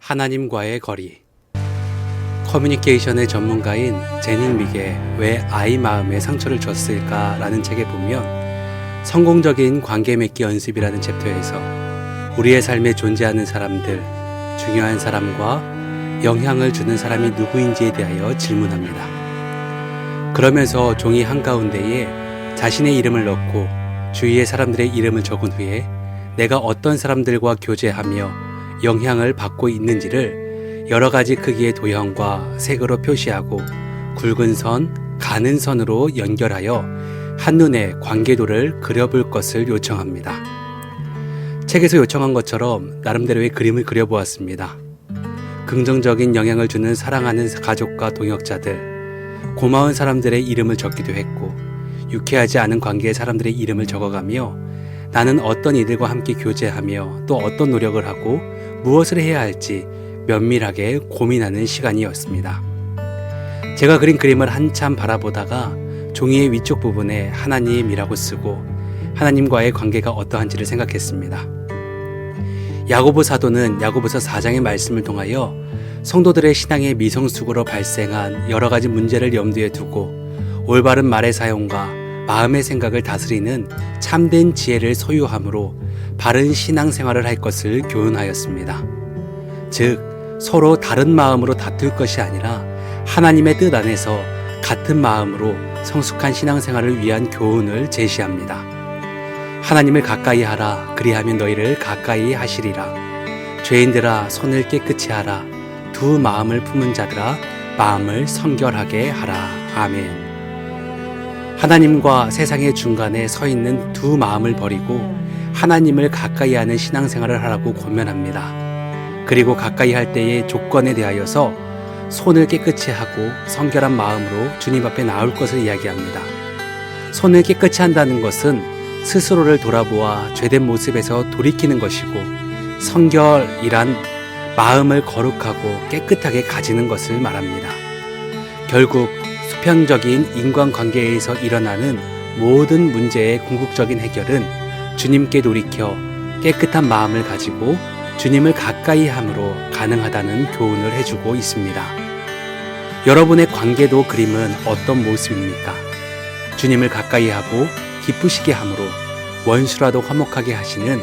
하나님과의 거리. 커뮤니케이션의 전문가인 제닝 믹의 왜 아이 마음에 상처를 줬을까 라는 책에 보면 성공적인 관계 맺기 연습이라는 챕터에서 우리의 삶에 존재하는 사람들, 중요한 사람과 영향을 주는 사람이 누구인지에 대하여 질문합니다. 그러면서 종이 한가운데에 자신의 이름을 넣고 주위의 사람들의 이름을 적은 후에 내가 어떤 사람들과 교제하며 영향을 받고 있는지를 여러 가지 크기의 도형과 색으로 표시하고 굵은 선, 가는 선으로 연결하여 한눈에 관계도를 그려볼 것을 요청합니다. 책에서 요청한 것처럼 나름대로의 그림을 그려보았습니다. 긍정적인 영향을 주는 사랑하는 가족과 동역자들, 고마운 사람들의 이름을 적기도 했고 유쾌하지 않은 관계의 사람들의 이름을 적어가며 나는 어떤 이들과 함께 교제하며 또 어떤 노력을 하고 무엇을 해야 할지 면밀하게 고민하는 시간이었습니다. 제가 그린 그림을 한참 바라보다가 종이의 위쪽 부분에 하나님이라고 쓰고 하나님과의 관계가 어떠한지를 생각했습니다. 야고보 사도는 야고보서 4장의 말씀을 통하여 성도들의 신앙의 미성숙으로 발생한 여러 가지 문제를 염두에 두고 올바른 말의 사용과 마음의 생각을 다스리는 참된 지혜를 소유함으로 바른 신앙생활을 할 것을 교훈하였습니다. 즉 서로 다른 마음으로 다툴 것이 아니라 하나님의 뜻 안에서 같은 마음으로 성숙한 신앙생활을 위한 교훈을 제시합니다. 하나님을 가까이 하라, 그리하면 너희를 가까이 하시리라. 죄인들아 손을 깨끗이 하라. 두 마음을 품은 자들아 마음을 성결하게 하라. 아멘. 하나님과 세상의 중간에 서 있는 두 마음을 버리고 하나님을 가까이 하는 신앙생활을 하라고 권면합니다. 그리고 가까이 할 때의 조건에 대하여서 손을 깨끗이 하고 성결한 마음으로 주님 앞에 나올 것을 이야기합니다. 손을 깨끗이 한다는 것은 스스로를 돌아보아 죄된 모습에서 돌이키는 것이고 성결이란 마음을 거룩하고 깨끗하게 가지는 것을 말합니다. 결국 수평적인 인간관계에서 일어나는 모든 문제의 궁극적인 해결은 주님께 돌이켜 깨끗한 마음을 가지고 주님을 가까이 함으로 가능하다는 교훈을 해주고 있습니다. 여러분의 관계도 그림은 어떤 모습입니까? 주님을 가까이 하고 기쁘시게 함으로 원수라도 화목하게 하시는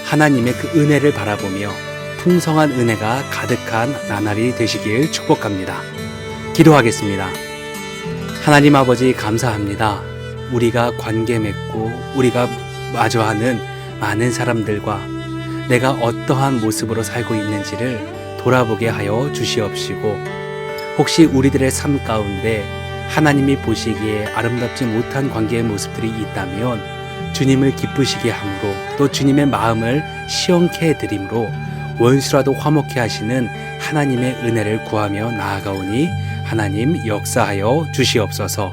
하나님의 그 은혜를 바라보며 풍성한 은혜가 가득한 나날이 되시길 축복합니다. 기도하겠습니다. 하나님 아버지 감사합니다. 우리가 관계 맺고 우리가 마주하는 많은 사람들과 내가 어떠한 모습으로 살고 있는지를 돌아보게 하여 주시옵시고 혹시 우리들의 삶 가운데 하나님이 보시기에 아름답지 못한 관계의 모습들이 있다면 주님을 기쁘시게 함으로 또 주님의 마음을 시원케 해드림으로 원수라도 화목케 하시는 하나님의 은혜를 구하며 나아가오니 하나님 역사하여 주시옵소서.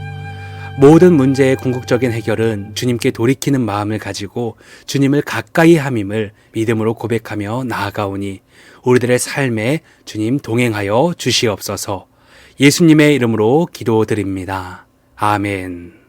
모든 문제의 궁극적인 해결은 주님께 돌이키는 마음을 가지고 주님을 가까이 함임을 믿음으로 고백하며 나아가오니 우리들의 삶에 주님 동행하여 주시옵소서. 예수님의 이름으로 기도드립니다. 아멘.